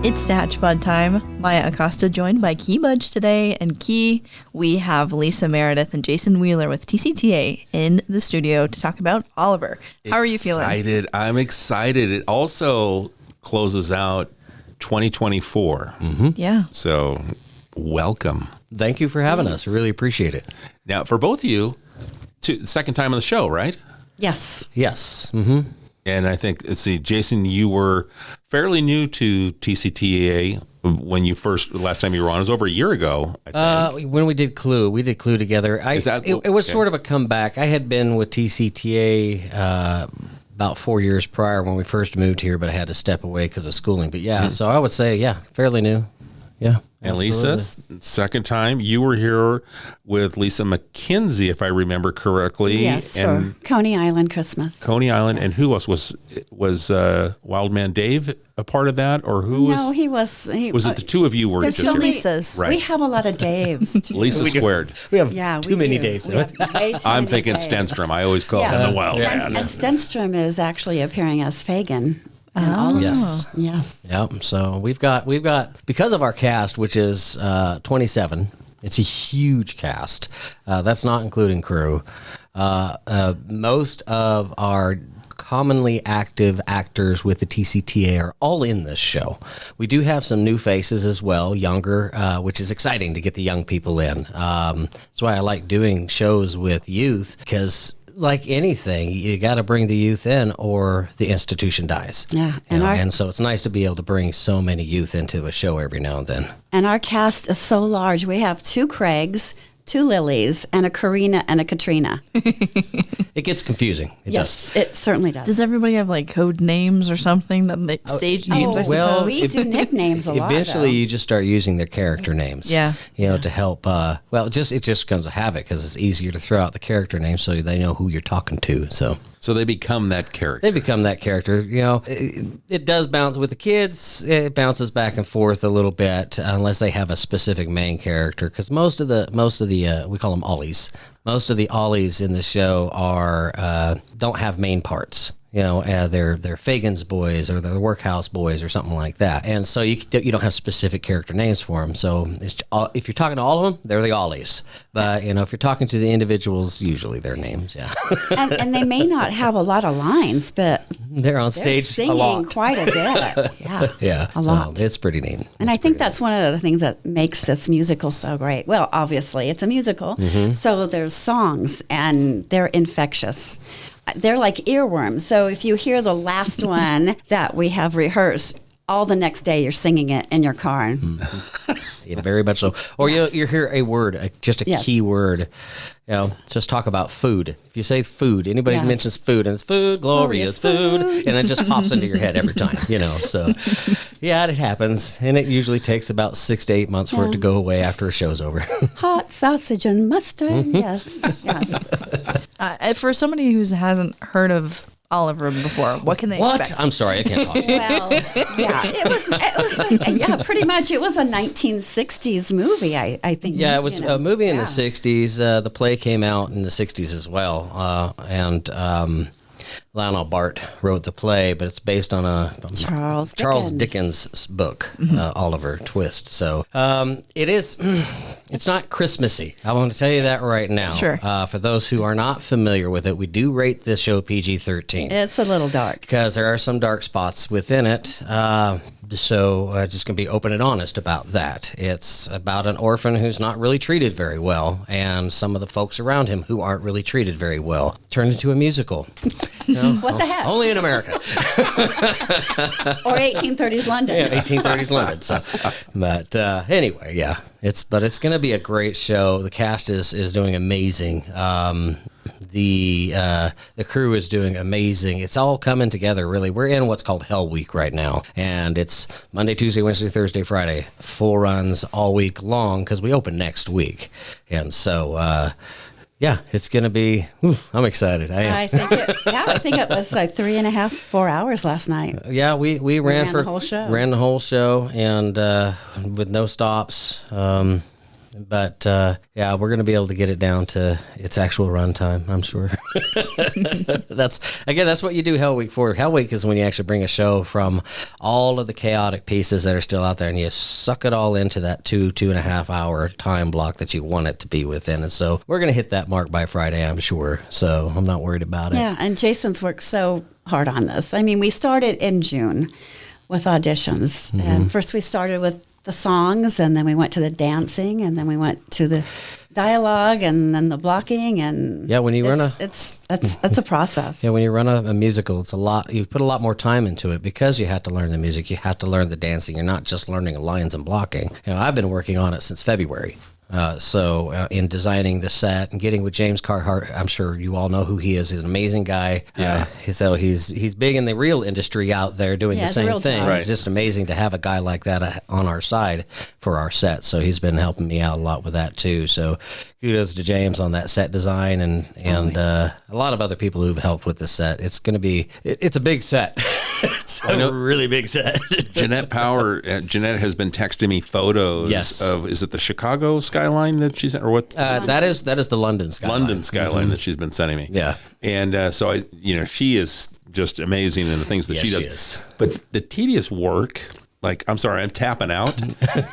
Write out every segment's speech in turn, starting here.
It's Tehachapi time. Maya Acosta joined by Key Budge today. And Key, we have Lisa Meredith and Jason Wheeler with TCTA in the studio to talk about Oliver. How are you feeling? I'm excited. It also closes out 2024. Yeah. So welcome. Thank you for having us. I really appreciate it. Now, for both of you, second time on the show, right? Yes. Yes. And I think, let's see, Jason, you were fairly new to TCTA when last time you were on. It was over a year ago, I think. When we did Clue together. It was sort of a comeback. I had been with TCTA about 4 years prior when we first moved here, but I had to step away because of schooling. But yeah, so I would say, fairly new. Yeah. And absolutely. Lisa, second time, you were here with Lisa McKenzie, if I remember correctly. Yes, and for Coney Island Christmas. Coney Island, Yes. and who else was Wildman Dave a part of that, or who was? No, he was. Was it the two of you were There's just so many Lisas. Right. We have a lot of Daves. Too. Lisa squared. We have we too many do. Daves. We have way too I'm many thinking Daves. Stenstrom. I always call him the Wildman. And Stenstrom is actually appearing as Fagin. in all of Yes. it. Yes. Yep. So we've got because of our cast, which is 27. It's a huge cast. That's not including crew. Most of our commonly active actors with the TCTA are all in this show. We do have some new faces as well, younger, which is exciting to get the young people in. That's why I like doing shows with youth, because like anything, you got to bring the youth in or the institution dies. Yeah, And so it's nice to be able to bring so many youth into a show every now and then. And our cast is so large. We have 2 Craigs, 2 Lilies, and a Karina and a Katrina. It gets confusing. It Yes, it certainly does. Does everybody have like code names or something? Stage names, I well, suppose? We do nicknames a lot. Eventually, though. you just start using their character names. Yeah. To help. It just becomes a habit because it's easier to throw out the character name so they know who you're talking to. So they become that character. They become that character. It does bounce with the kids. It bounces back and forth a little bit unless they have a specific main character. Because most of the we call them ollies. Most of the ollies in the show don't have main parts. They're Fagin's boys or they're Workhouse boys or something like that. And so you don't have specific character names for them. So if you're talking to all of them, they're the ollies. But if you're talking to the individuals, usually their names. Yeah. and they may not have a lot of lines, but They're on they're stage singing a lot. quite a bit. Yeah. Yeah, A lot. So it's pretty neat. And I think that's one of the things that makes this musical so great. Well, obviously, it's a musical, so there's songs, and they're infectious. They're like earworms. So if you hear the last one that we have rehearsed, all the next day you're singing it in your car. Yeah, very much so. Or you hear a word, just a Yes. key word. Just talk about food. If you say food, anybody Yes. mentions food, and it's food, glorious food, and it just pops into your head every time. So yeah, it happens, and it usually takes about 6 to 8 months for it to go away after a show's over. Hot sausage and mustard. Yes. For somebody who hasn't heard of Oliver before, what can they expect? I'm sorry, I can't talk to you. Well, yeah, it was pretty much. It was a 1960s movie, I think. Yeah, it was a movie in the 60s. The play came out in the 60s as well. And Lionel Bart wrote the play, but it's based on a Charles Dickens book, Oliver Twist. So it's not Christmassy. I want to tell you that right now. Sure. For those who are not familiar with it, we do rate this show PG-13. It's a little dark. Because there are some dark spots within it. So just going to be open and honest about that. It's about an orphan who's not really treated very well, and some of the folks around him who aren't really treated very well. Turned into a musical. What the heck? Only in America. Or 1830s London. Yeah, 1830s London. So, but anyway, yeah, it's going to be a great show. The cast is doing amazing. The crew is doing amazing. It's all coming together, really. We're in what's called Hell Week right now, and it's Monday, Tuesday, Wednesday, Thursday, Friday, full runs all week long because we open next week, and so. Yeah, it's going to be, I'm excited. I am. I think it was like 3.5, 4 hours last night. Yeah, we ran the whole show. Ran the whole show, and with no stops. But yeah, we're going to be able to get it down to its actual runtime, I'm sure. That's what you do Hell Week for. Hell Week is when you actually bring a show from all of the chaotic pieces that are still out there, and you suck it all into that 2.5 hour time block that you want it to be within. And so we're going to hit that mark by Friday, I'm sure. So I'm not worried about it. Yeah, and Jason's worked so hard on this. I mean, we started in June with auditions. And first we started with the songs, and then we went to the dancing, and then we went to the dialogue, and then the blocking, and yeah, when you run it's a process. Yeah, when you run a musical, it's a lot. You put a lot more time into it because you have to learn the music, you have to learn the dancing. You're not just learning lines and blocking. I've been working on it since February. So in designing the set and getting with James Carhart, I'm sure you all know who he is. He's an amazing guy. Yeah. So he's big in the real industry out there doing the same thing. Right. It's just amazing to have a guy like that on our side for our set. So he's been helping me out a lot with that too. So kudos to James on that set design and a lot of other people who've helped with the set. It's going to be, it's a big set. It's a really big set. Jeanette has been texting me photos of, is it the Chicago skyline that she's, or what? That is the London skyline. London skyline that she's been sending me. Yeah. And so she is just amazing in the things that she does. She is. But the tedious work, like, I'm sorry, I'm tapping out.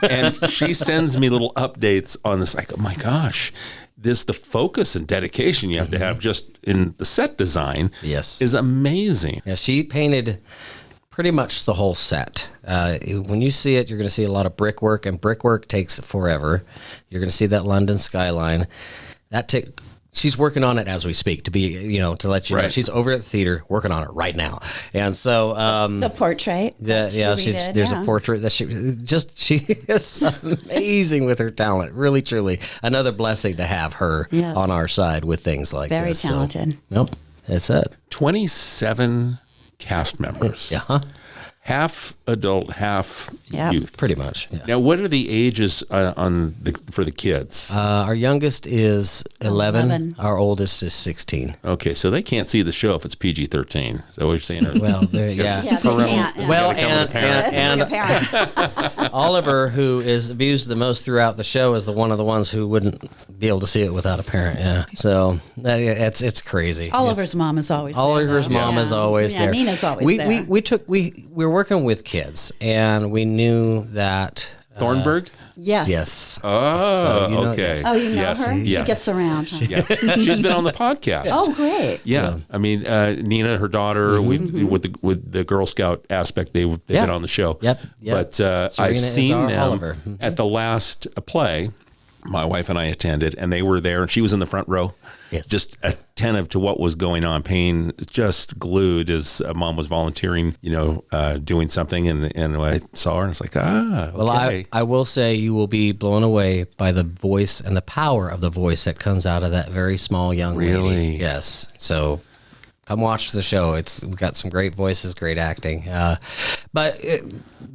And she sends me little updates on this, like, oh my gosh, the focus and dedication you have to have just in the set design is amazing. Yeah, she painted pretty much the whole set. When you see it, you're going to see a lot of brickwork, and brickwork takes forever. You're going to see that London skyline. She's working on it as we speak, to let you know. She's over at the theater working on it right now. And so the portrait. There's a portrait that she is amazing with her talent. Really, truly, another blessing to have her on our side with things like Very this. Very talented. So, nope, that's it. 27 cast members. Yeah. Half adult, half youth. Pretty much. Yeah. Now, what are the ages for the kids? Our youngest is 11. Our oldest is 16. Okay, so they can't see the show if it's PG-13. Is that what you're saying? Well, they can't. Well, and Oliver, who is abused the most throughout the show, is one of the ones who wouldn't be able to see it without a parent. Yeah, so it's crazy. Oliver's mom is always there. Oliver's mom is always there. Nina's always there. We were working with kids, and we knew that Thornburg. Yes. Oh, so okay. Oh, you know her? Yes. She gets around. Huh? Yeah. She's been on the podcast. Oh, great. Yeah. I mean, Nina, her daughter, with the Girl Scout aspect, they've been on the show. Yep. But I've seen them Oliver. at the last play. My wife and I attended, and they were there, and she was in the front row, just attentive to what was going on, paying just glued as Mom was volunteering, doing something, and I saw her, and it's like, okay. Well, I will say you will be blown away by the voice and the power of the voice that comes out of that very small young lady. Really? Yes. So come watch the show. We've got some great voices, great acting. But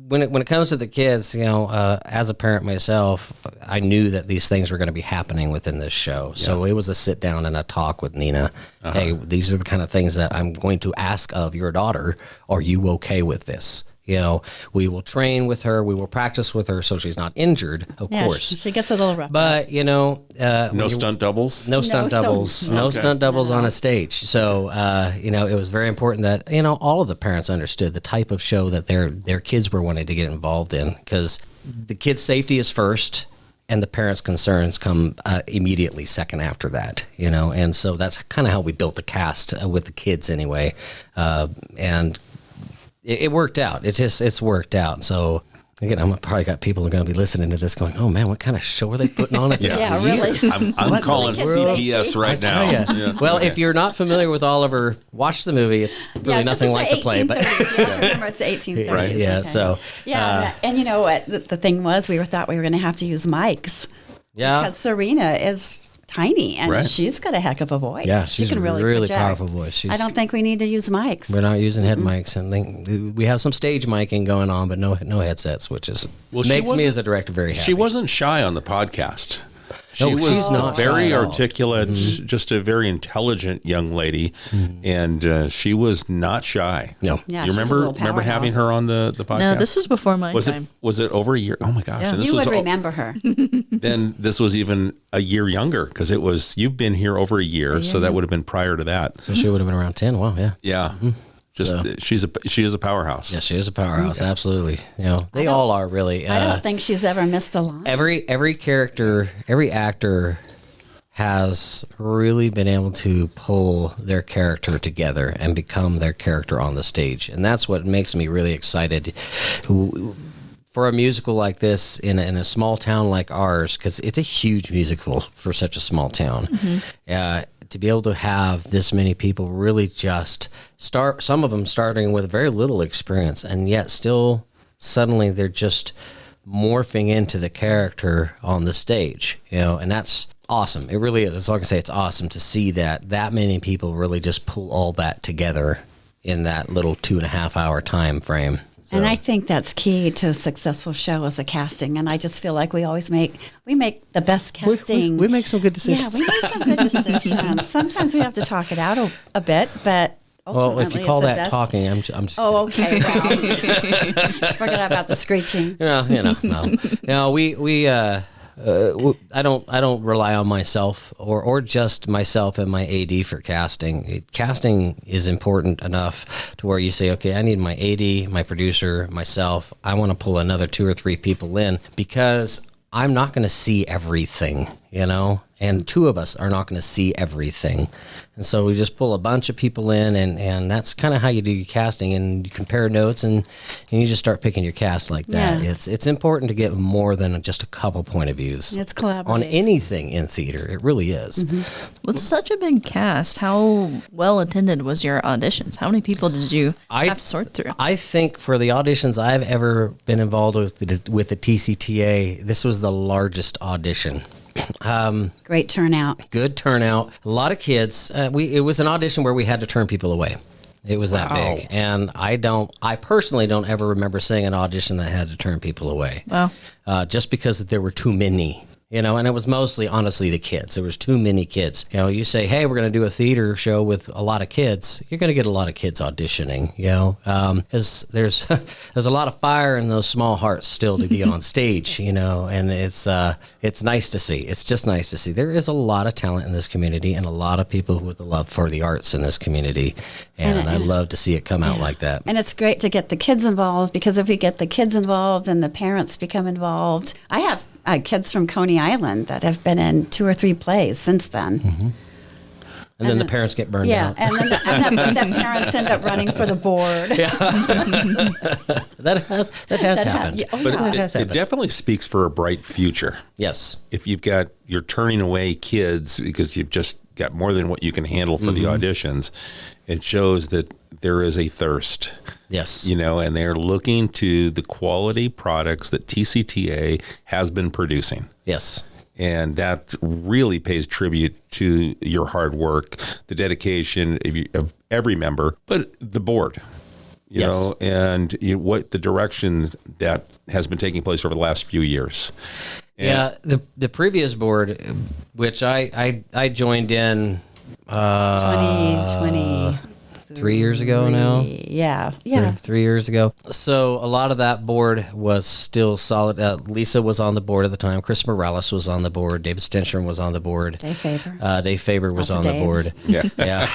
when it comes to the kids, as a parent myself, I knew that these things were going to be happening within this show. Yeah. So it was a sit down and a talk with Nina. Hey, these are the kind of things that I'm going to ask of your daughter. Are you okay with this? We will train with her. We will practice with her so she's not injured, of course. She gets a little rough. no But, stunt doubles? No stunt doubles. No stunt doubles on a stage. So, it was very important that, all of the parents understood the type of show that their kids were wanting to get involved in, because the kids' safety is first, and the parents' concerns come immediately second after that, And so that's kind of how we built the cast with the kids anyway. And it worked out. It's worked out. So again, I'm probably got people who are going to be listening to this going, "Oh man, what kind of show are they putting on at this Yeah, year?" really. I'm calling CPS right now. Yes, well, if you're not familiar with Oliver, watch the movie. It's really nothing like the play, but you have to remember it's the 1830s. right? Yeah. Okay. So and you know what the thing was? We thought we were going to have to use mics. Yeah. Because Serena is tiny, and she's got a heck of a voice. Yeah, she she's can really project. powerful voice. I don't think we need to use mics. We're not using head mics, and we have some stage miking going on, but no headsets, which makes me as a director very happy. She wasn't shy on the podcast. She No, was she's not very shy at all. articulate, just a very intelligent young lady, and she was not shy. No. Yeah, You she's a remember little having powerhouse. her on the podcast? No, this was before my time. Was it over a year? Oh my gosh! Yeah. And this You was would remember her. then this was even a year younger because you've been here over a year, so that would have been prior to that. So she would have been around 10. Wow, yeah. Yeah, she is a powerhouse. Yeah, she is a powerhouse, absolutely. You know, they all are really. I don't think she's ever missed a line. Every character, every actor has really been able to pull their character together and become their character on the stage. And that's what makes me really excited for a musical like this in a small town like ours, because it's a huge musical for such a small town. To be able to have this many people really just start, some of them starting with very little experience, and yet still suddenly they're just morphing into the character on the stage, you know, and that's awesome. It really is. That's all I can say. It's awesome to see that many people really just pull all that together in that little 2.5 hour time frame. So, And I think that's key to a successful show as a casting. And I just feel like we always make the best casting. we make some good Yeah, decisions. we make some good decisions. Sometimes we have to talk it out a bit, but ultimately Well, if you call it's the that best. talking, I'm just Oh, okay. Well, forget about the screeching. well, I don't rely on myself or just myself and my AD for casting. Casting is important enough to where you say, okay, I need my AD, my producer, myself. I want to pull another 2 or 3 people in because I'm not going to see everything, you know, and 2 of us are not going to see everything. And so we just pull a bunch of people in, and that's kind of how you do your casting, and you compare notes, and you just start picking your cast like that. Yes. It's important to get more than just a couple point of views. It's collaborative. On anything in theater. It really is. With such a big cast, how well attended was your auditions? How many people did you have to sort through? I think for the auditions I've ever been involved with the TCTA, this was the largest audition. Great turnout. Good turnout. A lot of kids. It was an audition where we had to turn people away. It was that big. And I personally don't ever remember seeing an audition that had to turn people away. Wow. Just because there were too many. You know, and it was mostly, honestly, the kids. There was too many kids. You know, you say, hey, we're going to do a theater show with a lot of kids. You're going to get a lot of kids auditioning, you know. There's a lot of fire in those small hearts still to be on stage, you know, and it's nice to see. It's just nice to see. There is a lot of talent in this community and a lot of people with a love for the arts in this community. And I love to see it come out like that. And it's great to get the kids involved, because if we get the kids involved and the parents become involved, I have kids from Coney Island that have been in 2 or 3 plays since then. And then the parents get burned out. And then the parents end up running for the board. That has happened. But it definitely speaks for a bright future. Yes. If you're turning away kids because you've just got more than what you can handle for the auditions, it shows that there is a thirst. Yes. You know, and they're looking to the quality products that TCTA has been producing. Yes. And that really pays tribute to your hard work, the dedication of every member, but the board, you know, and what the direction that has been taking place over the last few years. And the previous board, which I joined in 2020. 3 years ago now. Yeah. 3 years ago. So a lot of that board was still solid. Lisa was on the board at the time. Chris Morales was on the board. David Stenstrom was on the board. Dave Faber. Dave Faber was on Lots of the board. Daves. Yeah.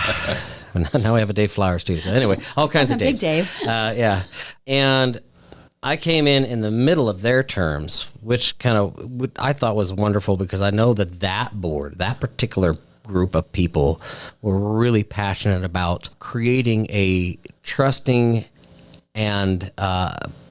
Now we have a Dave Flowers too. So anyway, all kinds of Big Daves. Dave. Yeah. And I came in the middle of their terms, which I thought was wonderful, because I know that board, that particular group of people, were really passionate about creating a trusting and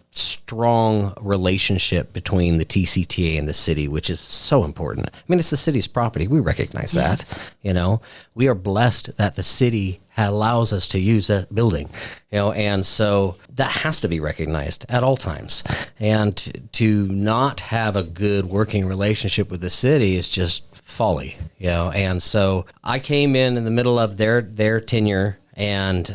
strong relationship between the TCTA and the city, which is so important. I mean, it's the city's property. We recognize that. You know, we are blessed that the city allows us to use that building, you know, and so that has to be recognized at all times. And to not have a good working relationship with the city is just folly, you know. And so I came in the middle of their tenure and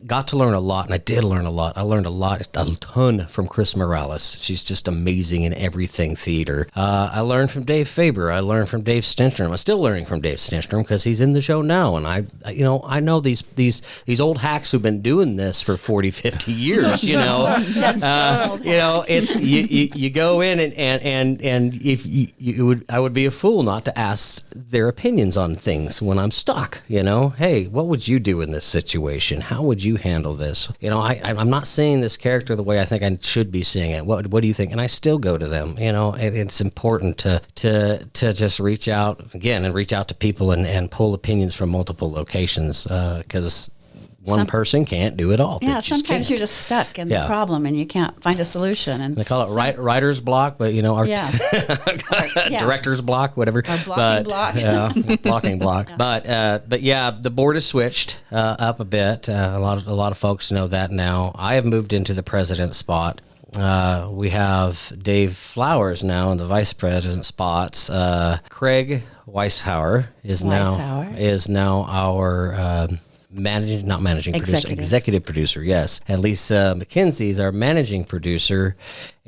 got to learn a lot, and I did learn a lot. I learned a ton from Chris Morales. She's just amazing in everything theater. I learned from Dave Faber. I learned from Dave Stenstrom. I'm still learning from Dave Stenstrom because he's in the show now, and I know these old hacks who've been doing this for 40, 50 years. You know, you go in and if I would be a fool not to ask their opinions on things when I'm stuck. You know, hey, what would you do in this situation? How would you handle this? You know, I'm not seeing this character the way I think I should be seeing it. What do you think? And I still go to them. You know, it's important to just reach out again and reach out to people and pull opinions from multiple locations because one person can't do it all. Yeah, sometimes you're just stuck in the problem and you can't find a solution. And they call it writer's block, but you know, our director's block, whatever. Our blocking block. Yeah, blocking block. But yeah, the board has switched up a bit. A lot of folks know that now. I have moved into the president's spot. We have Dave Flowers now in the vice president spots. Craig Weishauer is now our executive producer, yes. And Lisa McKenzie is our managing producer.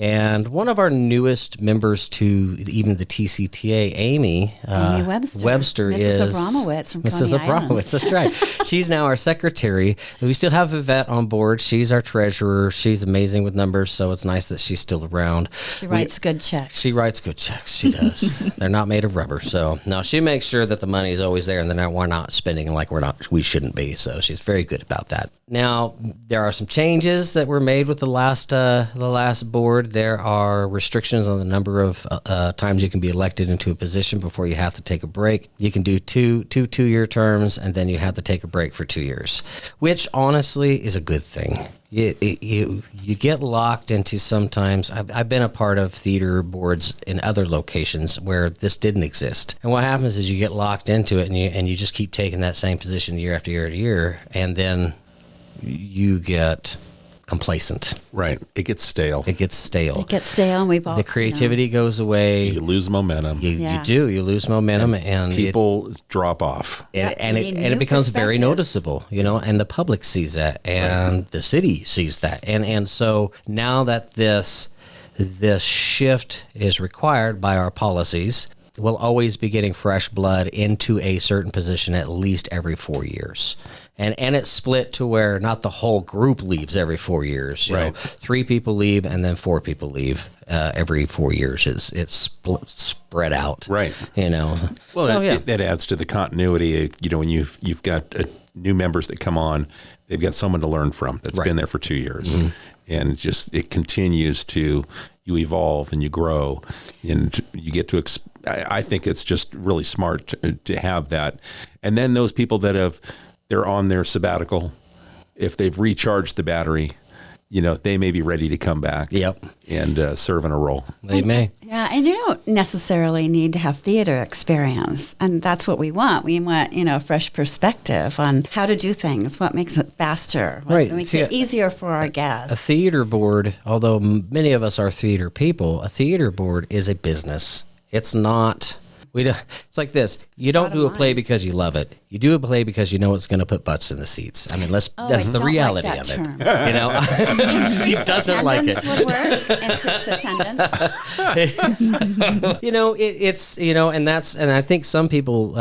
And one of our newest members to even the TCTA, Amy Webster Mrs. is Abramowitz from Mrs. Coney Island. Abramowitz. That's right. She's now our secretary. We still have Yvette on board. She's our treasurer. She's amazing with numbers, so it's nice that she's still around. She writes good checks. She writes good checks. She does. They're not made of rubber. So no, she makes sure that the money is always there and then we're not spending like we shouldn't be. So she's very good about that. Now there are some changes that were made with the last board. There are restrictions on the number of times you can be elected into a position before you have to take a break. You can do two-year terms, and then you have to take a break for 2 years, which honestly is a good thing. You get locked into sometimes. I've been a part of theater boards in other locations where this didn't exist, and what happens is you get locked into it, and you just keep taking that same position year after year after year, and then you get complacent. Right. It gets stale. And we've all the creativity goes away. You lose momentum. You do. You lose momentum, and people drop off. And it becomes very noticeable, you know. And the public sees that, and the city sees that, and so now that this shift is required by our policies, we'll always be getting fresh blood into a certain position at least every 4 years. And it's split to where not the whole group leaves every 4 years. You know, 3 people leave and then 4 people leave every 4 years. It's spread out. Right. You know. Well, so, that adds to the continuity. You know, when you've got new members that come on, they've got someone to learn from that's been there for 2 years. Mm-hmm. And it continues you evolve and you grow and you get to, I think it's just really smart to have that. And then those people that they're on their sabbatical, if they've recharged the battery, you know, they may be ready to come back and serve in a role. They may. Yeah, and you don't necessarily need to have theater experience. And that's what we want. We want, you know, a fresh perspective on how to do things, what makes it faster, what makes it easier for our guests. A theater board, although many of us are theater people, a theater board is a business. It's not... It's like this. You don't do a play because you love it. You do a play because you know it's going to put butts in the seats. I mean, that's the reality of it. You know, she doesn't like it. Increase attendance. You know, it's you know, and I think some people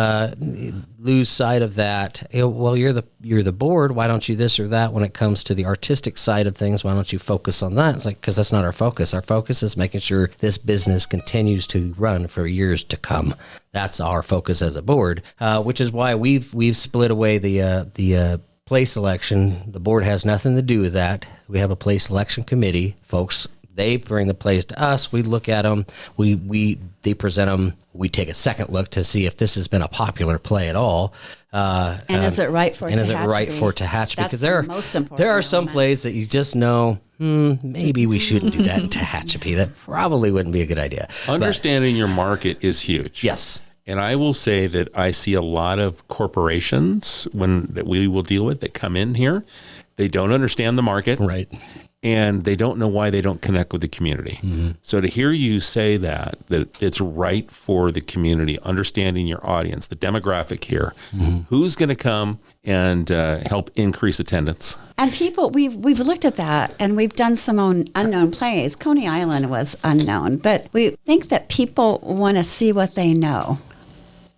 lose sight of that. You know, well, you're the board. Why don't you this or that? When it comes to the artistic side of things, why don't you focus on that? It's like, because that's not our focus. Our focus is making sure this business continues to run for years to come. That's our focus as a board, which is why we've split away the play selection. The board has nothing to do with that. We have a play selection committee, folks. They bring the plays to us. We look at them. They present them. We take a second look to see if this has been a popular play at all. And is it right for Tehachapi? And is it right for Tehachapi? Because the there are some plays that you just know, maybe we shouldn't do that in Tehachapi. That probably wouldn't be a good idea. Understanding your market is huge. Yes. And I will say that I see a lot of corporations that we will deal with that come in here. They don't understand the market. Right. and they don't know why they don't connect with the community. So to hear you say that it's right for the community, understanding your audience, the demographic here, who's going to come and help increase attendance. And people, we've looked at that, and we've done some unknown plays. Coney Island was unknown, but we think that people want to see what they know,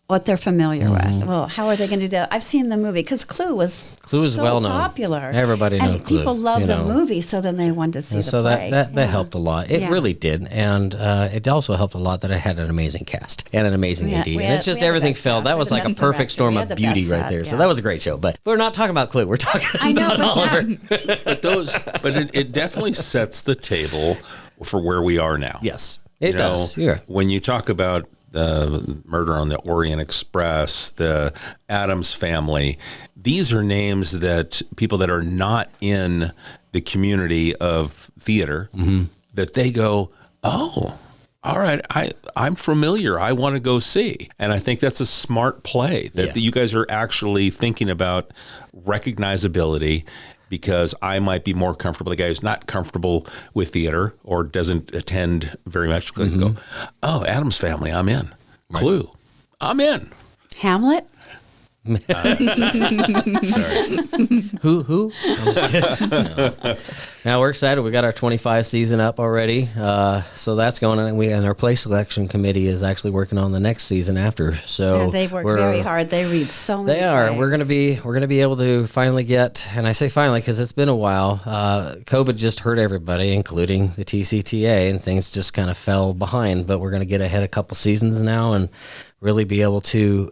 what they're familiar with. Well, how are they going to do that? I've seen the movie because Clue is so well known, popular. Everybody knows and people Clue, love the movie, so then they wanted to see the play. That helped a lot. It really did, and it also helped a lot that it had an amazing cast and an amazing AD. And it's just everything fell. That was like a perfect storm of beauty right there. So that was a great show. But we're not talking about Clue. We're talking about Oliver. But it definitely sets the table for where we are now. Yes, it does. Yeah. When you talk about the Murder on the Orient Express, the Addams Family, these are names that people that are not in the community of theater, that they go, oh, all right, I'm familiar. I want to go see. And I think that's a smart play that you guys are actually thinking about recognizability, because I might be more comfortable. The guy who's not comfortable with theater or doesn't attend very much can go, oh, Addams Family, I'm in. Clue, I'm in. Hamlet? Sorry. Who? I'm just kidding. No. Now we're excited. We got our 25 season up already, so that's going on. And our play selection committee is actually working on the next season after. So they work very hard. They read so many. They are. Plays. We're gonna be able to finally get, and I say finally because it's been a while. COVID just hurt everybody, including the TCTA, and things just kind of fell behind. But we're gonna get ahead a couple seasons now and really be able to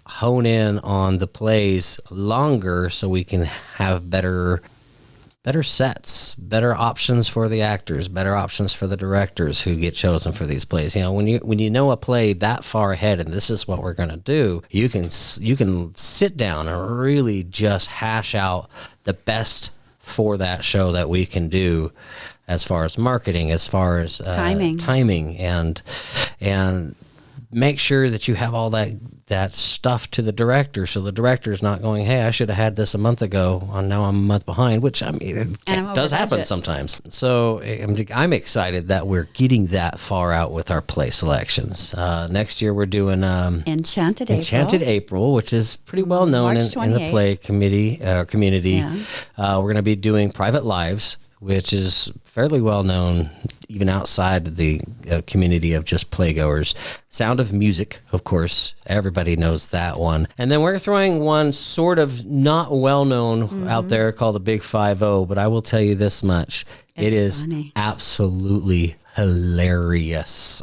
hone in on the plays longer, so we can have better sets, better options for the actors, better options for the directors who get chosen for these plays. You know, when you know a play that far ahead and this is what we're going to do, you can sit down and really just hash out the best for that show that we can do, as far as marketing, as far as timing, and make sure that you have all that stuff to the director, so the director's not going, hey, I should have had this a month ago, and now I'm a month behind, which, I mean, it does happen sometimes. So I'm excited that we're getting that far out with our play selections. Next year we're doing Enchanted April, which is pretty well known in the play community. Yeah. We're going to be doing Private Lives, which is fairly well known even outside the community of just playgoers. Sound of Music, of course, everybody knows that one. And then we're throwing one sort of not well known out there called the Big 5-0, but I will tell you this much. It is funny. Absolutely hilarious.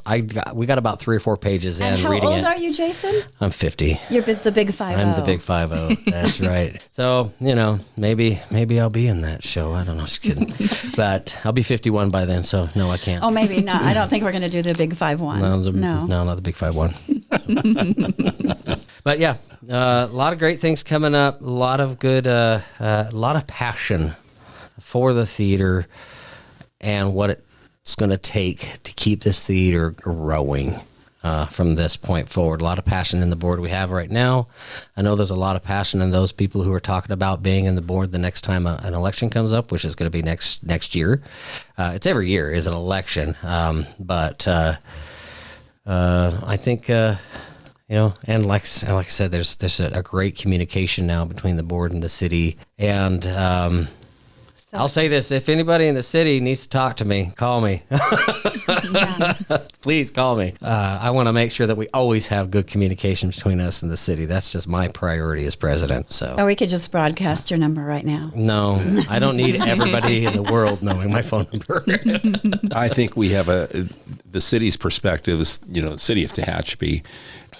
We got about 3 or 4 pages in reading it. How old are you, Jason? I'm 50. You're the Big 5-0. I'm the Big 5-0. That's right. So, maybe I'll be in that show. I don't know. Just kidding. But I'll be 51 by then, so no, I can't. Oh, maybe not. I don't think we're going to do the Big 5-1. No, not the Big 5-1. But yeah, a lot of great things coming up. A lot of good, a lot of passion for the theater and what it's going to take to keep this theater growing from this point forward. A lot of passion in the board we have right now. I know there's a lot of passion in those people who are talking about being in the board the next time an election comes up, which is going to be next year. It's every year is an election, but I think and like I said, there's a great communication now between the board and the city, and I'll say this: if anybody in the city needs to talk to me, call me. Please call me. I want to make sure that we always have good communication between us and the city. That's just my priority as president. So, or we could just broadcast your number right now. No, I don't need everybody in the world knowing my phone number. I think we have the city's perspective. The city of Tehachapi,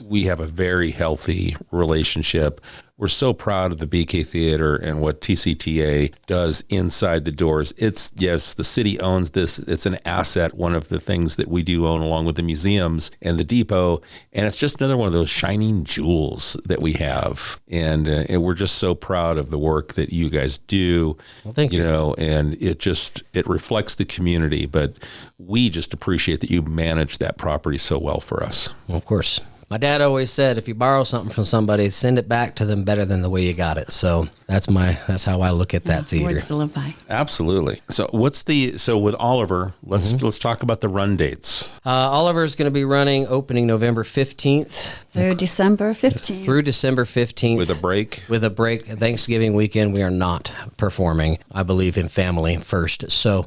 we have a very healthy relationship. We're so proud of the BK Theater and what TCTA does inside the doors. Yes, the city owns this. It's an asset, one of the things that we do own along with the museums and the depot. And it's just another one of those shining jewels that we have. And we're just so proud of the work that you guys do. Well, thank you. And it reflects the community. But we just appreciate that you manage that property so well for us. Well, of course. My dad always said, if you borrow something from somebody, send it back to them better than the way you got it. So That's how I look at that theater. Words to live by. Absolutely. So with Oliver, let's talk about the run dates. Oliver is going to be running opening November 15th. Through December 15th. Through December 15th. With a break? With a break. Thanksgiving weekend, we are not performing. I believe in family first. So,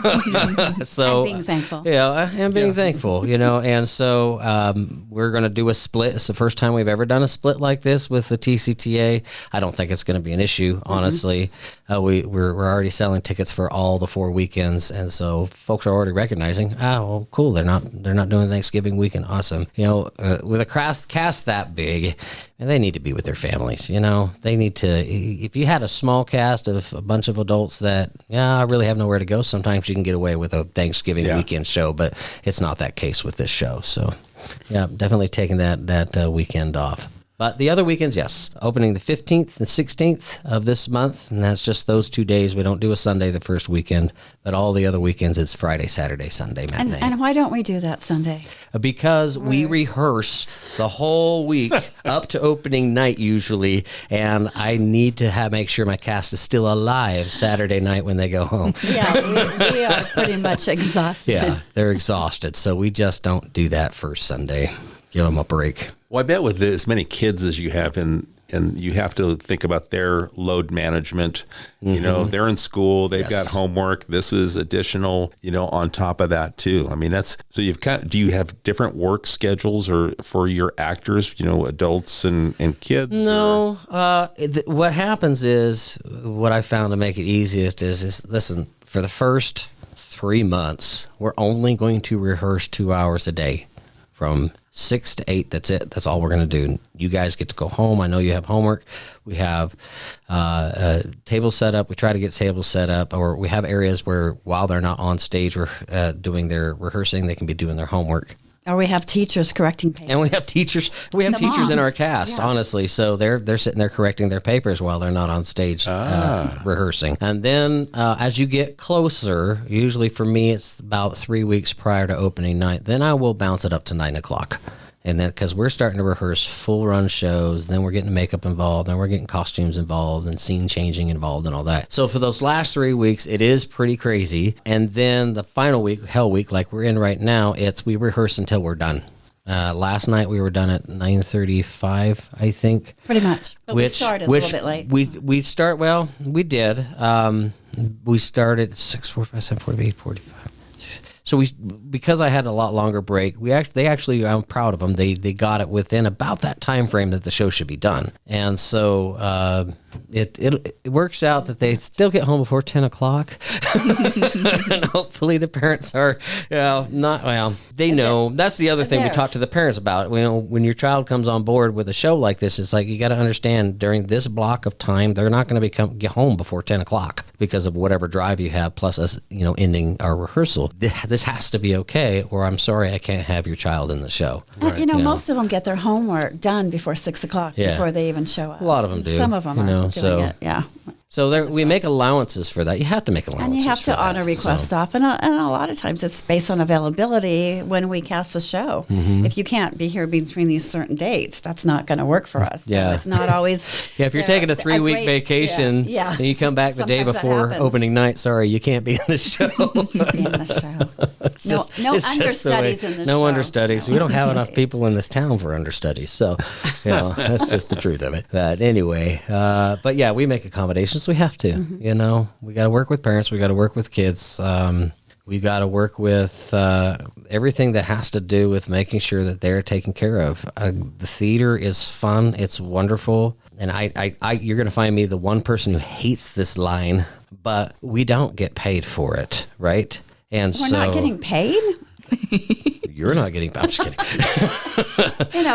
And being thankful. Yeah, and being thankful, And so we're going to do a split. It's the first time we've ever done a split like this with the TCTA. I don't think it's going to be an issue, honestly. We're already selling tickets for all the 4 weekends, and so folks are already recognizing, well, cool. They're not doing Thanksgiving weekend. Awesome. With a cast that big, and they need to be with their families. They need to. If you had a small cast of a bunch of adults that, I really have nowhere to go. Sometimes you can get away with a Thanksgiving weekend show, but it's not that case with this show. So, yeah, definitely taking that weekend off. But the other weekends, yes, opening the 15th and 16th of this month, and that's just those 2 days. We don't do a Sunday the first weekend, but all the other weekends, it's Friday, Saturday, Sunday matinee. And why don't we do that Sunday? Because we rehearse the whole week up to opening night usually, and I need to make sure my cast is still alive Saturday night when they go home. Yeah, we are pretty much exhausted. Yeah, they're exhausted, so we just don't do that first Sunday. Give them a break. Well, I bet with as many kids as you have, and you have to think about their load management. They're in school, they've got homework. This is additional, on top of that too. I mean, so do you have different work schedules or for your actors, adults and kids? No. What happens is, what I found to make it easiest is listen, for the first 3 months, we're only going to rehearse 2 hours a day from 6 to 8. That's it. That's all we're going to do. You guys get to go home. I know you have homework. We have tables set up. We try to get tables set up, or we have areas where while they're not on stage or doing their rehearsing, they can be doing their homework. Or we have teachers correcting papers. And we have teachers. We have teachers in our cast, honestly. So they're sitting there correcting their papers while they're not on stage rehearsing. And then as you get closer, usually for me it's about 3 weeks prior to opening night, then I will bounce it up to 9 o'clock. And then, because we're starting to rehearse full run shows, then we're getting makeup involved, then we're getting costumes involved and scene changing involved and all that. So for those last 3 weeks, it is pretty crazy. And then the final week, Hell Week, like we're in right now, we rehearse until we're done. Last night we were done at 9:35, I think. Pretty much. But we started a little bit late. We did. We started at 6:45, 7:48, 45. So because I had a lot longer break, I'm proud of them. They got it within about that time frame that the show should be done, and so it works out that they still get home before 10 o'clock, and hopefully the parents are they know. That's the other thing we talk to the parents about. When your child comes on board with a show like this, it's like you got to understand during this block of time they're not going to get home before 10 o'clock because of whatever drive you have, plus us ending our rehearsal. This has to be okay, or I'm sorry, I can't have your child in the show. Right. Most of them get their homework done before 6 o'clock before they even show up. A lot of them do. Some of them are doing it. Yeah. So we make allowances for that. You have to make allowances. And you have to honor request off. And a lot of times it's based on availability when we cast the show. Mm-hmm. If you can't be here between these certain dates, that's not going to work for us. So it's not always. If you're taking a 3-week vacation and you come back the day before opening night, sorry, you can't be in the show. No understudies in the show. No understudies. We don't have enough people in this town for understudies. So, that's just the truth of it. But anyway, we make accommodations. We have to, we got to work with parents. We got to work with kids. We got to work with everything that has to do with making sure that they're taken care of. The theater is fun. It's wonderful. And you're going to find me the one person who hates this line, but we don't get paid for it, right? And we're not getting paid? You're not getting. I'm just kidding.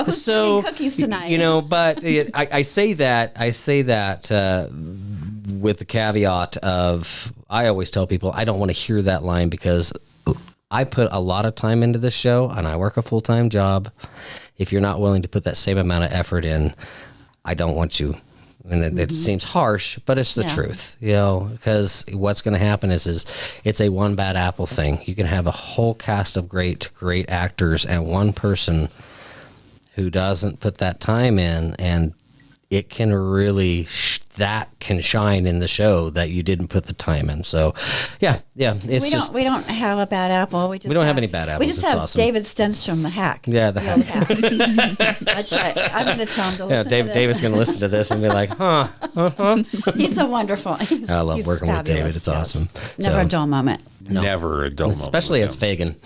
Who's eating cookies tonight? But I say that with the caveat of, I always tell people I don't want to hear that line because I put a lot of time into this show and I work a full-time job. If you're not willing to put that same amount of effort in, I don't want you. And it seems harsh, but it's the truth, because what's going to happen is it's a one bad apple thing. You can have a whole cast of great actors and one person who doesn't put that time in, and it can really that can shine in the show that you didn't put the time in. So, yeah, it's we don't have a bad apple. We don't have any bad apples. We just it's have awesome. David Stenstrom, the hack. Yeah, the hack. I'm going to tell him to listen to this. David's going to listen to this and be like, huh. He's so wonderful. I love working with David. It's awesome. Never a dull moment. No. Never a dull moment. Especially as Fagin.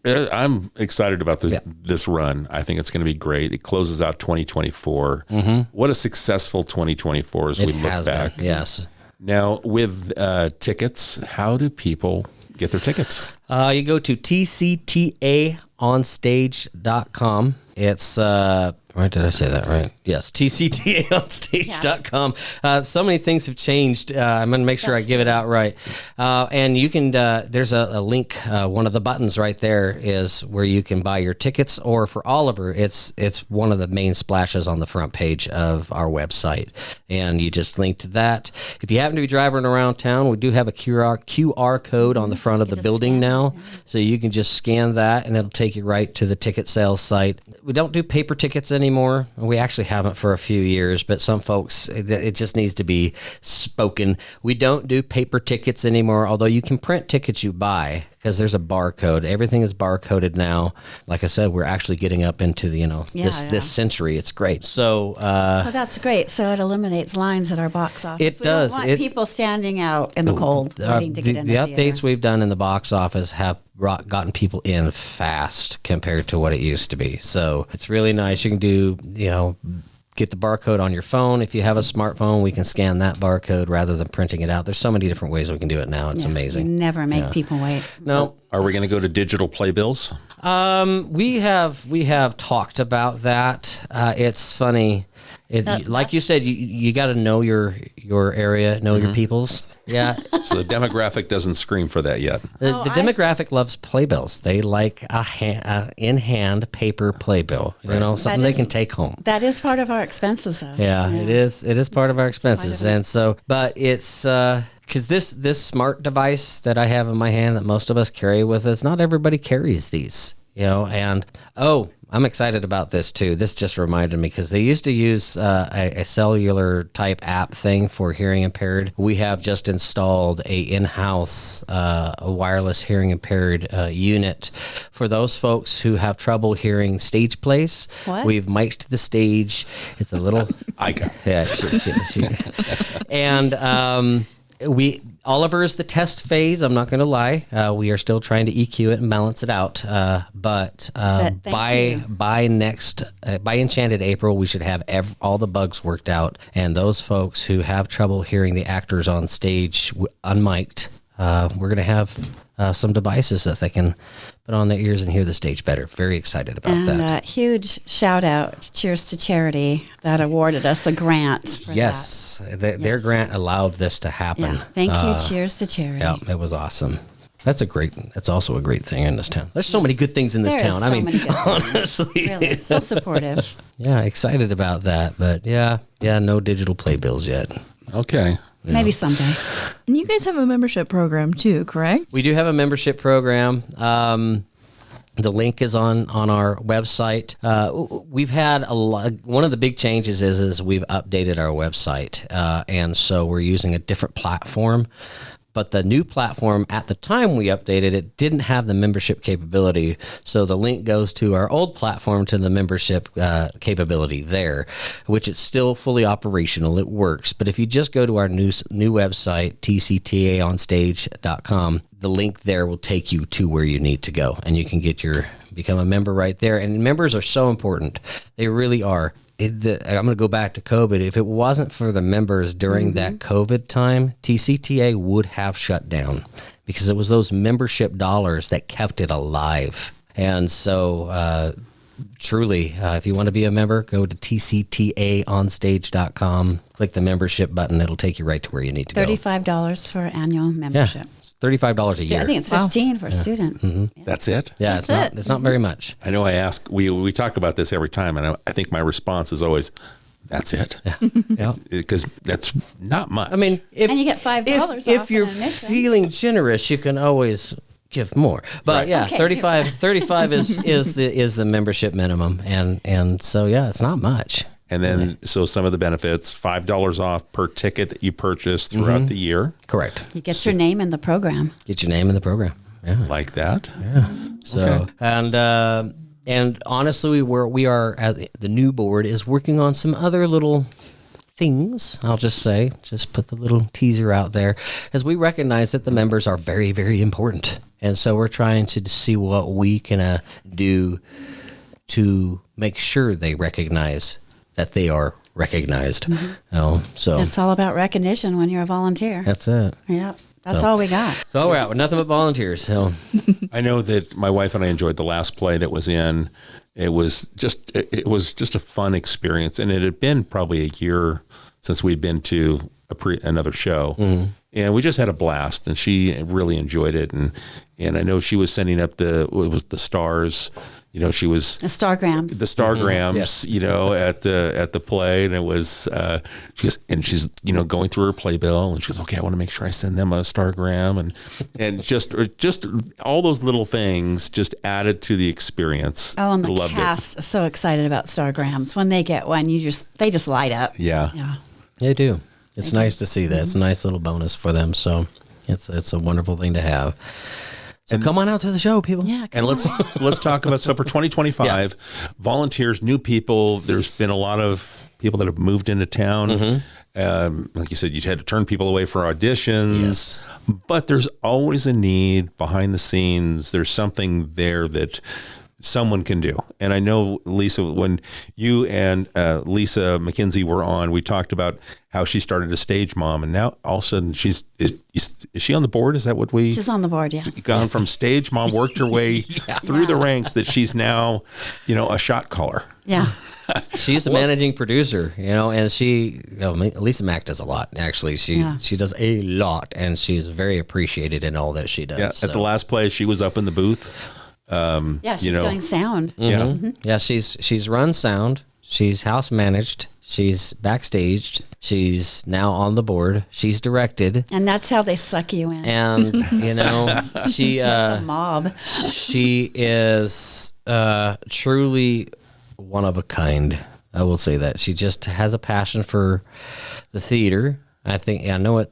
I'm excited about this run. I think it's going to be great. It closes out 2024. What a successful 2024 as we look back. Yes. Now, with tickets, how do people get their tickets? You go to tctaonstage.com. It's right, did I say that right? Yes, tctaonstage.com. So many things have changed. I'm going to make sure I give it out right. And you can, there's a link, one of the buttons right there is where you can buy your tickets, or for Oliver, it's one of the main splashes on the front page of our website. And you just link to that. If you happen to be driving around town, we do have a QR code on the front of the building now. So you can just scan that and it'll take you right to the ticket sales site. We don't do paper tickets anymore. We actually haven't for a few years, but some folks, it just needs to be spoken. We don't do paper tickets anymore, although you can print tickets you buy because there's a barcode. Everything is barcoded now. Like I said, we're actually getting up into the, this century. It's great. So that's great. So it eliminates lines at our box office. It does. Don't want people standing out in the cold waiting to get in the theater. updates we've done in the box office have gotten people in fast compared to what it used to be. So it's really nice. You can do, get the barcode on your phone. If you have a smartphone, we can scan that barcode rather than printing it out. There's so many different ways we can do it now. It's amazing. You never make people wait. No. Are we going to go to digital playbills? We have talked about that. It's funny. Like you said, you got to know your area, know your peoples. Yeah. So the demographic doesn't scream for that yet. The demographic loves playbills. They like a in-hand paper playbill. Something they can take home. That is part of our expenses, though. Yeah. It is. It is part of our expenses, and so, but it's because this smart device that I have in my hand that most of us carry with us, not everybody carries these. And I'm excited about this too. This just reminded me because they used to use a cellular type app thing for hearing impaired. We have just installed a in-house a wireless hearing impaired unit for those folks who have trouble hearing stage plays. What? We've mic'd the stage. It's a little. I got. Yeah, she. And Oliver is the test phase. I'm not going to lie. We are still trying to EQ it and balance it out. But by Enchanted April, we should have all the bugs worked out. And those folks who have trouble hearing the actors on stage unmiked, we're going to have some devices that they can put on their ears and hear the stage better. Very excited about that. And huge shout out, Cheers to Charity, that awarded us a grant for that. Their grant allowed this to happen. Yeah. Thank you, Cheers to Charity. Yeah, it was awesome. That's also a great thing in this town. There's so many good things in this town. I mean, honestly. Really, so supportive. Yeah, excited about that. But yeah, no digital playbills yet. Okay. Maybe someday. And you guys have a membership program too, correct? We do have a membership program. The link is on our website. We've had one of the big changes is we've updated our website. And so we're using a different platform. But the new platform, at the time we updated it, didn't have the membership capability. So the link goes to our old platform to the membership capability there, which is still fully operational. It works. But if you just go to our new website, tctaonstage.com, the link there will take you to where you need to go. And you can become a member right there. And members are so important. They really are. I'm going to go back to COVID. If it wasn't for the members during that COVID time, TCTA would have shut down because it was those membership dollars that kept it alive. And so truly, if you want to be a member, go to tctaonstage.com, click the membership button. It'll take you right to where you need to go. $35 for annual membership. Yeah. $35 a year. I think it's $15 for a student. Mm-hmm. Yeah. That's it? Yeah, it's not very much. I know I ask, we talk about this every time, and I think my response is always, that's it? Yeah. Because that's not much. I mean, and you get $5 if you're feeling generous, you can always give more. But Right. yeah, Okay, 35 is the membership minimum, and so yeah, it's not much. And then, so some of the benefits, $5 off per ticket that you purchase throughout the year. Correct. You get your name in the program. Get your name in the program. Yeah. Like that. So and honestly, we are at the new board is working on some other little things. I'll just put the little teaser out there, as we recognize that the members are very, very important, and so we're trying to see what we can do to make sure they recognize that they are recognized. So It's all about recognition when you're a volunteer. that's it. Yeah, that's all we got. So we're out with nothing but volunteers. So I know that my wife and I enjoyed the last play that was in. It was just a fun experience, and it had been probably a year since we'd been to another show, and we just had a blast. And she really enjoyed it, and I know she was sending up the stars. You know, she was The Stargrams. the stargrams, Yes. you know, at the play, and it was she's going through her playbill, and she goes, okay, I want to make sure I send them a stargram, and just all those little things just added to the experience. Oh, and the Loved cast is so excited about Stargrams. When they get one, they just light up. it. Yeah. Yeah. they do. It's nice to see that. It's a nice little bonus for them. So it's a wonderful thing to have. So come on out to the show, people. Yeah. And let's talk about, so for 2025, volunteers, new people. There's been a lot of people that have moved into town. Like you said, you had to turn people away for auditions, but there's always a need behind the scenes. There's something there that someone can do. And I know, Lisa, when you and Lisa McKenzie were on, we talked about how she started a stage mom, and now all of a sudden is she on the board? Is that what She's on the board, yes. gone from stage mom, worked her way through the ranks, that she's now, a shot caller. Yeah. She's a managing producer, and Lisa Mack does a lot. Actually, she does a lot, and she's very appreciated in all that she does. Yeah. So. At the last play, she was up in the booth. Yeah, she's doing sound. Yeah. Yeah, she's run sound. She's house managed. She's backstage. She's now on the board. She's directed. And that's how they suck you in. And she The mob. she is truly one of a kind. I will say that. She just has a passion for the theater. I know it.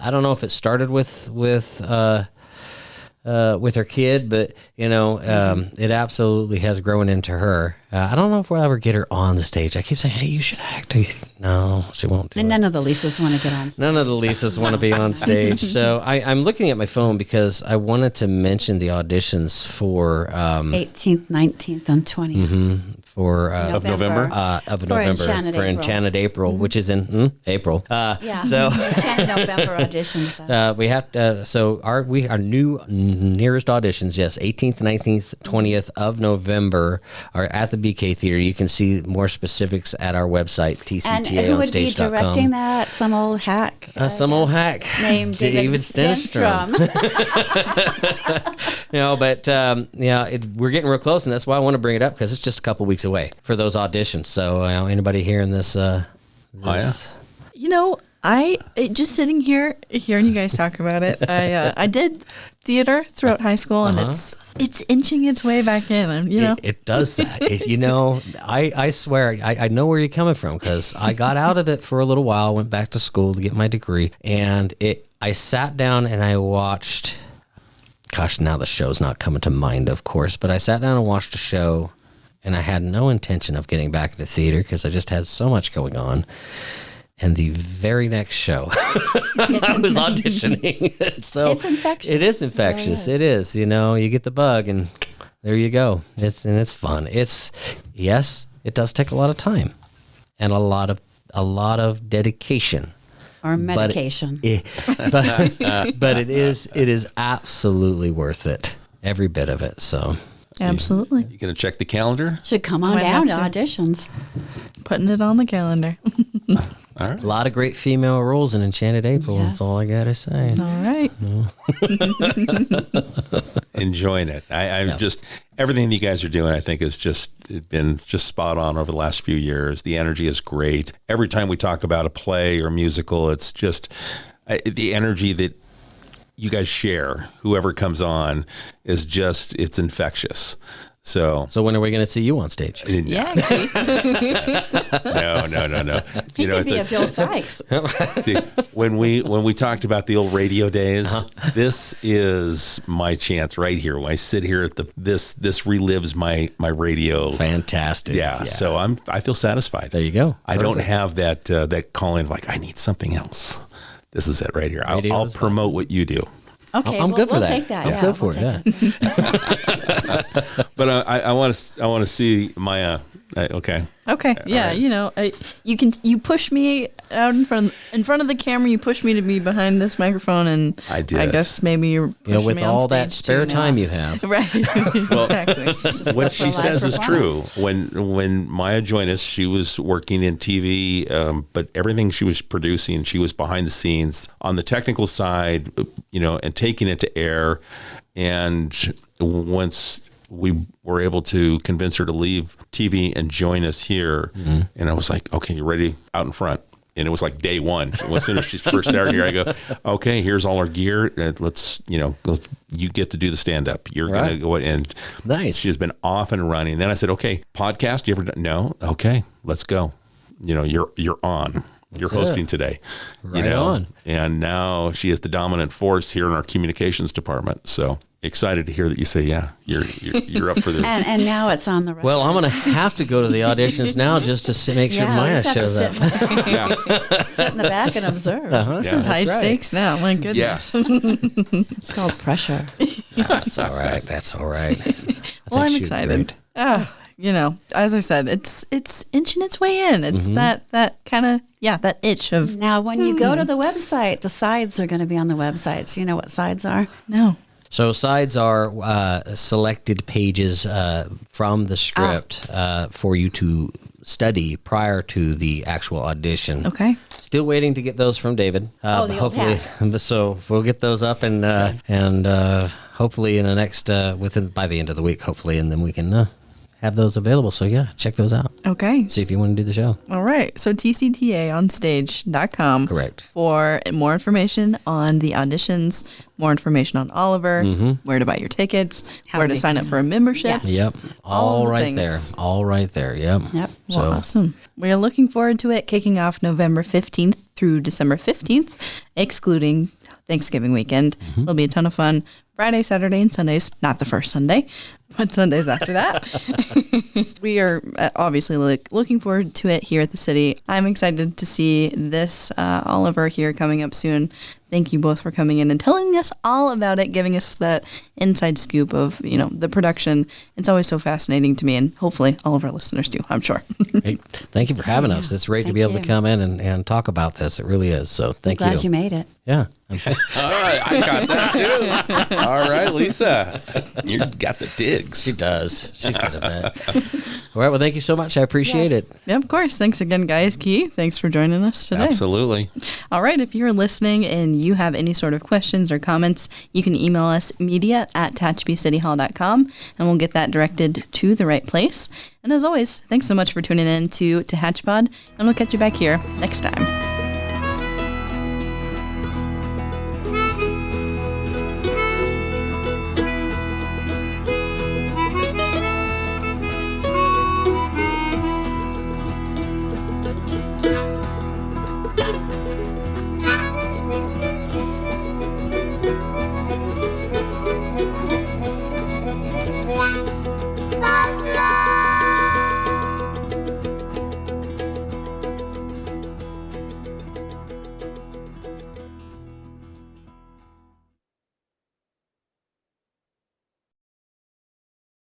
I don't know if it started with her kid, but it absolutely has grown into her. I don't know if we'll ever get her on the stage. I keep saying, "Hey, you should act." No, she won't do And it. none of the Lisas want to get on stage. None of the Lisas want to be on stage. So I'm looking at my phone because I wanted to mention the auditions for 18th, 19th, and 20th. for November? Enchanted for April. Enchanted April, which is in April. Yeah. So Enchanted November auditions. Though. we have our new nearest auditions, yes, 18th, 19th, 20th of November are at the BK Theater. You can see more specifics at our website, And who would be tctaonstage.com. directing that? Some old hack. Some old hack named David Stenstrom. We're getting real close, and that's why I want to bring it up, because it's just a couple weeks away for those auditions. So anybody hearing this, Just sitting here, hearing you guys talk about it, I did theater throughout high school, and it's inching its way back in. And It does that. I swear, I know where you're coming from, because I got out of it for a little while, went back to school to get my degree, and I sat down and I watched, gosh, now the show's not coming to mind, of course, but I sat down and watched a show, and I had no intention of getting back into theater because I just had so much going on. And the very next show, I was auditioning. So It's infectious. It is infectious. It is. You get the bug, and there you go. It's fun. It does take a lot of time and a lot of dedication. Or medication. But it is absolutely worth it. Every bit of it. So absolutely. You going to check the calendar? Should come on Might down to have to. auditions. Putting it on the calendar. All right. a lot of great female roles in Enchanted April. Yes. That's all I gotta say. All right. Enjoying it. I'm just, everything you guys are doing, I think has been spot on over the last few years. The energy is great. Every time we talk about a play or a musical, it's just the energy that you guys share, whoever comes on, is just, it's infectious. So when are we going to see you on stage? Yeah. No. He could be a Bill Sykes. See, when we talked about the old radio days, this is my chance right here. When I sit here at this relives my radio. Fantastic. Yeah. So I feel satisfied. There you go. I don't have that calling of like, I need something else. This is it right here. I'll promote what you do. Okay, I'm good for we'll that. take that. I'm Yeah, good for we'll it. take Yeah. But I want to see Maya. Okay. Okay. Yeah. right. You know, you push me out in front of the camera. You push me to be behind this microphone, and I did. I guess maybe you're pushing With me on all that stage spare too time now. you have. Right. Exactly. What she live says is true. performance. When Maya joined us, she was working in TV, but everything she was producing, she was behind the scenes on the technical side, and taking it to air. And once we were able to convince her to leave TV and join us here, and I was like, okay, you ready? Out in front. And it was like day one. As soon as she first started here, I go, okay, here's all our gear. Let's, you get to do the stand up. You're going to go and Nice. She's been off and running. Then I said, okay, podcast. You ever done? No. Okay, let's go. You're on. You're hosting today. Right on. And now she is the dominant force here in our communications department. So excited to hear that you say, yeah, you're up for this. And now it's on the record. Well, I'm going to have to go to the auditions now just to make sure we Maya just have to shows up. sit in the back and observe. This is high That's right. stakes now. My goodness. It's called pressure. That's all right. That's all right. Well, I'm she's excited. great. As I said, it's inching its way in. It's that kind of that itch of Now, when you go to the website, the sides are going to be on the website. So you know what sides are? no. So sides are selected pages from the script for you to study prior to the actual audition. Okay. Still waiting to get those from David. The old hopefully, so we'll get those up and hopefully in the next by the end of the week, hopefully, and then we can have those available. So yeah, check those out. Okay. See if you want to do the show. All right. So tctaonstage.com. Correct. For more information on the auditions, more information on Oliver, where to buy your tickets, where to many- sign up for a membership. Yes. Yep. All All the right things. there. All right there. Yep. Yep. So Well, awesome. We are looking forward to it kicking off November 15th through December 15th, excluding Thanksgiving weekend. It'll be a ton of fun. Friday, Saturday, and Sundays. Not the first Sunday, but Sundays after that. We are obviously looking forward to it here at the city. I'm excited to see this Oliver here coming up soon. Thank you both for coming in and telling us all about it, giving us that inside scoop of, the production. It's always so fascinating to me, and hopefully all of our listeners do, I'm sure. hey, thank you for having us. It's great to be Thank able to you. come in and talk about this. It really is. So thank Glad you made it. Yeah. All right, I got that too. All right, Lisa, you got the digs. She does. She's good at that. All right. Well, thank you so much. I appreciate Yes. it. Yeah, of course. Thanks again, guys. Key, thanks for joining us today. Absolutely. All right. If you're listening and you have any sort of questions or comments, you can email us media@tehachapiCityHall.com and we'll get that directed to the right place. And as always, thanks so much for tuning in to Tehachapi, and we'll catch you back here next time.